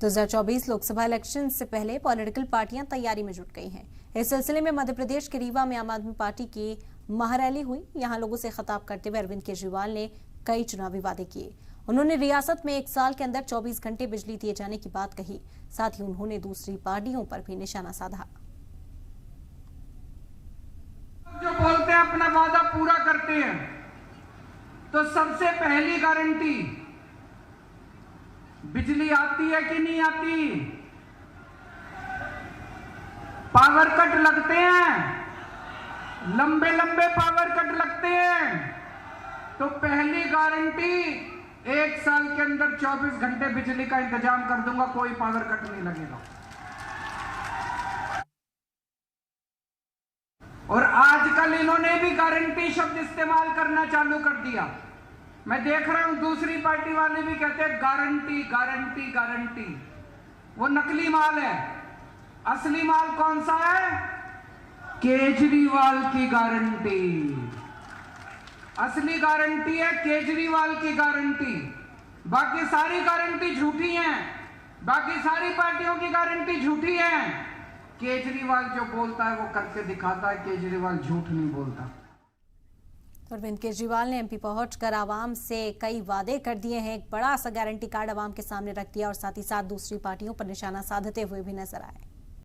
2024 Lok Sabha election से पहले political पार्टियां तैयारी में जुट गई हैं। इस सिलसिले में मध्य प्रदेश के रीवा में आम आदमी पार्टी की महारैली हुई। यहां लोगों से खिताब करते हुए अरविंद केजरीवाल ने कई चुनावी वादे किए। उन्होंने रियासत में 1 साल के अंदर 24 घंटे बिजली दिए जाने की बात कही। साथ ही उन्होंने दूसरी पार्टियों पर भी निशाना साधा। जो बोलते हैं अपना वादा पूरा करते हैं, तो सबसे पहली गारंटी बिजली आती है कि नहीं आती। पावर कट लगते हैं, लंबे लंबे पावर कट लगते हैं, तो पहली गारंटी 1 साल के अंदर 24 घंटे बिजली का इंतजाम कर दूंगा, कोई पावर कट नहीं लगेगा। और आजकल इन्होंने भी गारंटी शब्द इस्तेमाल करना चालू कर दिया। मैं देख रहा हूं दूसरी पार्टी वाले भी कहते हैं गारंटी गारंटी गारंटी। वो नकली माल है। असली माल कौन सा है? केजरीवाल की गारंटी। असली गारंटी है केजरीवाल की गारंटी। बाकी सारी गारंटी झूठी हैं, बाकी सारी पार्टियों की गारंटी झूठी है। केजरीवाल जो बोलता है वो करके दिखाता है, केजरीवाल झूठ नहीं बोलता। अरविंद केजरीवाल ने एमपी पहुंचकर आवाम से कई वादे कर दिए हैं। एक बड़ा सा गारंटी कार्ड आवाम के सामने रख दिया और साथ ही साथ दूसरी पार्टियों पर निशाना साधते हुए भी नजर आए।